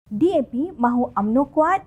DAP mahu UMNO kuat?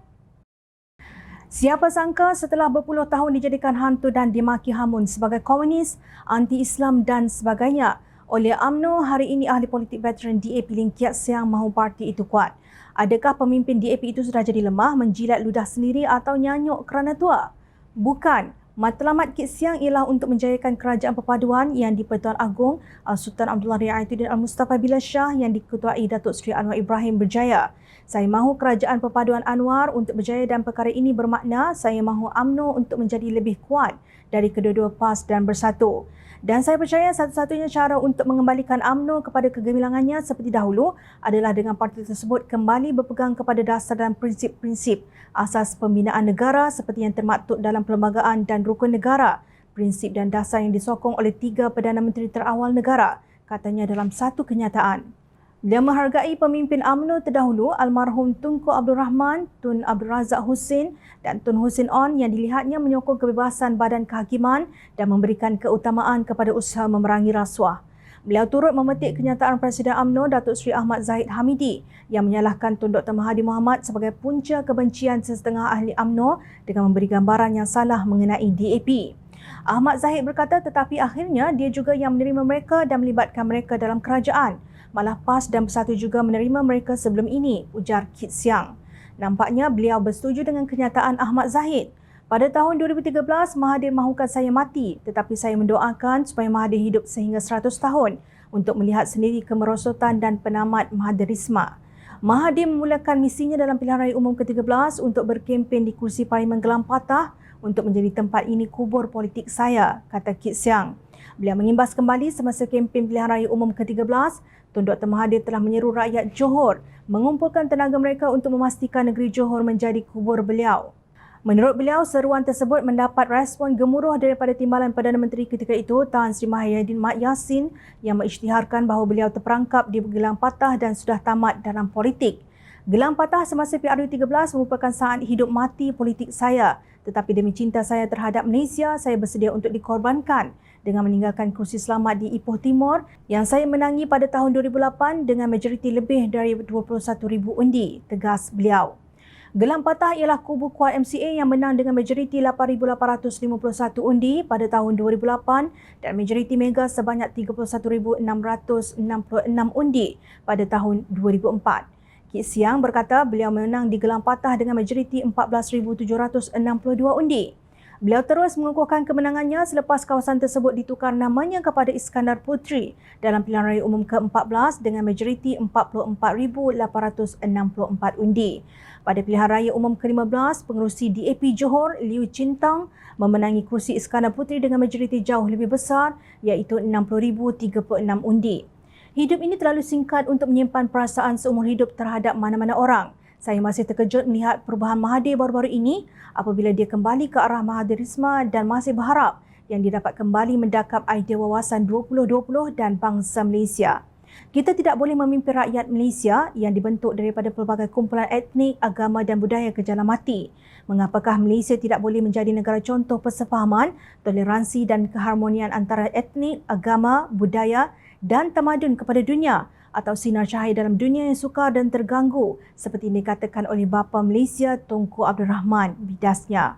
Siapa sangka setelah berpuluh tahun dijadikan hantu dan dimaki hamun sebagai komunis, anti-Islam dan sebagainya oleh UMNO, hari ini ahli politik veteran DAP Lim Kiat Siang mahu parti itu kuat. Adakah pemimpin DAP itu sudah jadi lemah, menjilat ludah sendiri atau nyanyuk kerana tua? Bukan. Matlamat Kit Siang ialah untuk menjayakan kerajaan perpaduan yang di-Pertuan Agong Sultan Abdullah Riayatuddin Al-Mustafa Billah Shah yang diketuai Datuk Seri Anwar Ibrahim berjaya. Saya mahu kerajaan perpaduan Anwar untuk berjaya dan perkara ini bermakna saya mahu UMNO untuk menjadi lebih kuat dari kedua-dua PAS dan bersatu. Dan saya percaya satu-satunya cara untuk mengembalikan UMNO kepada kegemilangannya seperti dahulu adalah dengan parti tersebut kembali berpegang kepada dasar dan prinsip-prinsip asas pembinaan negara seperti yang termaktub dalam perlembagaan dan rukun negara, prinsip dan dasar yang disokong oleh 3 Perdana Menteri terawal negara, katanya dalam satu kenyataan. Dia menghargai pemimpin UMNO terdahulu almarhum Tunku Abdul Rahman, Tun Abdul Razak Husin dan Tun Husin On yang dilihatnya menyokong kebebasan badan kehakiman dan memberikan keutamaan kepada usaha memerangi rasuah. Beliau turut memetik kenyataan Presiden UMNO Datuk Seri Ahmad Zahid Hamidi yang menyalahkan Tun Dr. Mahathir Mohamad sebagai punca kebencian sesetengah ahli UMNO dengan memberi gambaran yang salah mengenai DAP. Ahmad Zahid berkata tetapi akhirnya dia juga yang menerima mereka dan melibatkan mereka dalam kerajaan. Malah PAS dan Bersatu juga menerima mereka sebelum ini, ujar Kit Siang. Nampaknya beliau bersetuju dengan kenyataan Ahmad Zahid. Pada tahun 2013, Mahathir mahukan saya mati, tetapi saya mendoakan supaya Mahathir hidup sehingga 100 tahun untuk melihat sendiri kemerosotan dan penamat Mahathirisme. Mahathir memulakan misinya dalam pilihan raya umum ke-13 untuk berkempen di kursi Parlimen Gelam Patah untuk menjadi tempat ini kubur politik saya, kata Kit Siang. Beliau mengimbas kembali semasa kempen pilihan raya umum ke-13, Tun Dr. Mahathir telah menyeru rakyat Johor mengumpulkan tenaga mereka untuk memastikan negeri Johor menjadi kubur beliau. Menurut beliau, seruan tersebut mendapat respon gemuruh daripada Timbalan Perdana Menteri ketika itu, Tan Sri Mahyadin Mat Yassin, yang mengisytiharkan bahawa beliau terperangkap di Gelang Patah dan sudah tamat dalam politik. Gelang Patah semasa PRU13 merupakan saat hidup mati politik saya, tetapi demi cinta saya terhadap Malaysia, saya bersedia untuk dikorbankan dengan meninggalkan kursi selamat di Ipoh Timur yang saya menangi pada tahun 2008 dengan majoriti lebih dari 21,000 undi, tegas beliau. Gelang Patah ialah kubu kuat MCA yang menang dengan majoriti 8,851 undi pada tahun 2008 dan majoriti Mega sebanyak 31,666 undi pada tahun 2004. Kit Siang berkata beliau menang di Gelang Patah dengan majoriti 14,762 undi. Beliau terus mengukuhkan kemenangannya selepas kawasan tersebut ditukar namanya kepada Iskandar Puteri dalam pilihan raya umum ke-14 dengan majoriti 44,864 undi. Pada pilihan raya umum ke-15, pengerusi DAP Johor, Liu Chintang, memenangi kursi Iskandar Puteri dengan majoriti jauh lebih besar iaitu 60,036 undi. Hidup ini terlalu singkat untuk menyimpan perasaan seumur hidup terhadap mana-mana orang. Saya masih terkejut melihat perubahan Mahathir baru-baru ini apabila dia kembali ke arah Mahathirisme dan masih berharap yang dia dapat kembali mendakap idea wawasan 2020 dan bangsa Malaysia. Kita tidak boleh memimpin rakyat Malaysia yang dibentuk daripada pelbagai kumpulan etnik, agama dan budaya ke jalan mati. Mengapakah Malaysia tidak boleh menjadi negara contoh persefahaman, toleransi dan keharmonian antara etnik, agama, budaya dan tamadun kepada dunia atau sinar cahaya dalam dunia yang sukar dan terganggu seperti dikatakan oleh bapa Malaysia Tunku Abdul Rahman, bidasnya.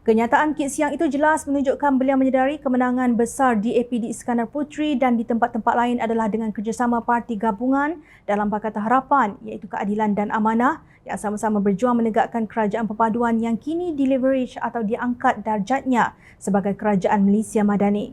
Kenyataan Kit Siang itu jelas menunjukkan beliau menyedari kemenangan besar DAP di Iskandar Puteri dan di tempat-tempat lain adalah dengan kerjasama parti gabungan dalam Pakatan Harapan iaitu Keadilan dan Amanah yang sama-sama berjuang menegakkan kerajaan perpaduan yang kini dileverage atau diangkat darjatnya sebagai Kerajaan Malaysia Madani.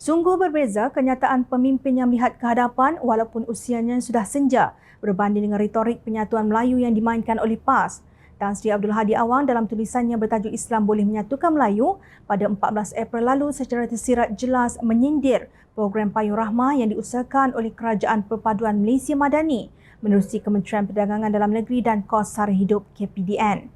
Sungguh berbeza kenyataan pemimpin yang melihat ke hadapan walaupun usianya sudah senja berbanding dengan retorik penyatuan Melayu yang dimainkan oleh PAS. Tan Sri Abdul Hadi Awang dalam tulisannya bertajuk Islam Boleh Menyatukan Melayu pada 14 April lalu secara tersirat jelas menyindir program Payung Rahmah yang diusahakan oleh Kerajaan Perpaduan Malaysia Madani menerusi Kementerian Perdagangan Dalam Negeri dan Kos Sara Hidup KPDN.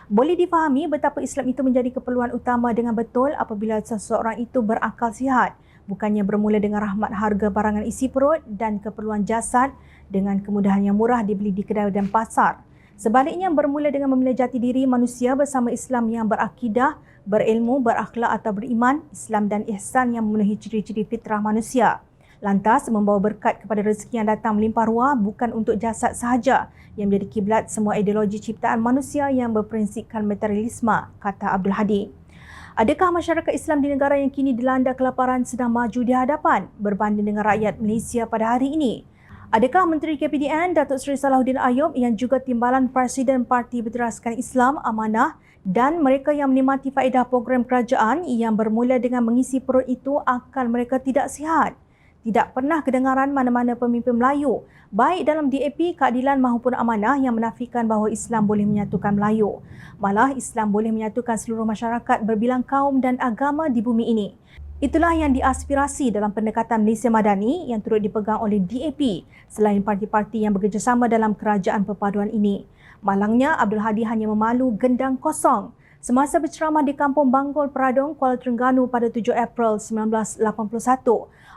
Boleh difahami betapa Islam itu menjadi keperluan utama dengan betul apabila seseorang itu berakal sihat, bukannya bermula dengan rahmat harga barangan isi perut dan keperluan jasad dengan kemudahan yang murah dibeli di kedai dan pasar. Sebaliknya bermula dengan membina jati diri manusia bersama Islam yang berakidah, berilmu, berakhlak atau beriman, Islam dan ihsan yang memenuhi ciri-ciri fitrah manusia. Lantas membawa berkat kepada rezeki yang datang melimpah ruah bukan untuk jasad sahaja yang menjadi kiblat semua ideologi ciptaan manusia yang berprinsipkan materialisme, kata Abdul Hadi. Adakah masyarakat Islam di negara yang kini dilanda kelaparan sedang maju di hadapan berbanding dengan rakyat Malaysia pada hari ini? Adakah Menteri KPDN Datuk Seri Salahuddin Ayub yang juga timbalan Presiden Parti Berteraskan Islam Amanah dan mereka yang menikmati faedah program kerajaan yang bermula dengan mengisi perut itu akal mereka tidak sihat? Tidak pernah kedengaran mana-mana pemimpin Melayu, baik dalam DAP, keadilan maupun amanah yang menafikan bahawa Islam boleh menyatukan Melayu. Malah Islam boleh menyatukan seluruh masyarakat berbilang kaum dan agama di bumi ini. Itulah yang diaspirasi dalam pendekatan Malaysia Madani yang turut dipegang oleh DAP selain parti-parti yang bekerjasama dalam kerajaan perpaduan ini. Malangnya, Abdul Hadi hanya memalu gendang kosong. Semasa berceramah di Kampung Banggol Peradong, Kuala Terengganu pada 7 April 1981,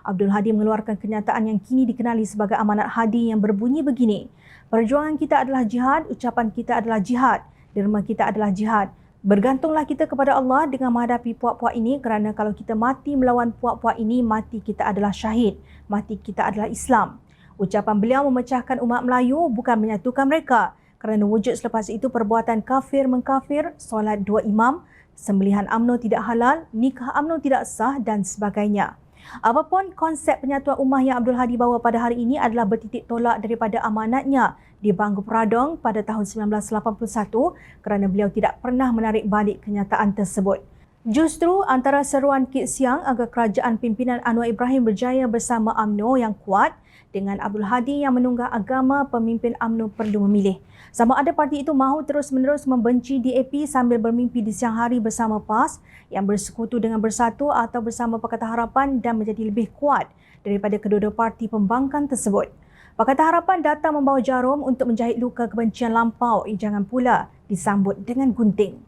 Abdul Hadi mengeluarkan kenyataan yang kini dikenali sebagai amanat Hadi yang berbunyi begini: perjuangan kita adalah jihad, ucapan kita adalah jihad, derma kita adalah jihad. Bergantunglah kita kepada Allah dengan menghadapi puak-puak ini kerana kalau kita mati melawan puak-puak ini, mati kita adalah syahid, mati kita adalah Islam. Ucapan beliau memecahkan umat Melayu bukan menyatukan mereka kerana wujud selepas itu perbuatan kafir mengkafir, solat dua imam, sembelihan UMNO tidak halal, nikah UMNO tidak sah dan sebagainya. Apapun konsep penyatuan ummah yang Abdul Hadi bawa pada hari ini adalah bertitik tolak daripada amanatnya di Banggol Peradong pada tahun 1981 kerana beliau tidak pernah menarik balik kenyataan tersebut. Justru antara seruan Kit Siang agar kerajaan pimpinan Anwar Ibrahim berjaya bersama UMNO yang kuat dengan Abdul Hadi yang menunggah agama, pemimpin UMNO perlu memilih. Sama ada parti itu mahu terus-menerus membenci DAP sambil bermimpi di siang hari bersama PAS yang bersekutu dengan Bersatu atau bersama Pakatan Harapan dan menjadi lebih kuat daripada kedua-dua parti pembangkang tersebut. Pakatan Harapan datang membawa jarum untuk menjahit luka kebencian lampau, jangan pula disambut dengan gunting.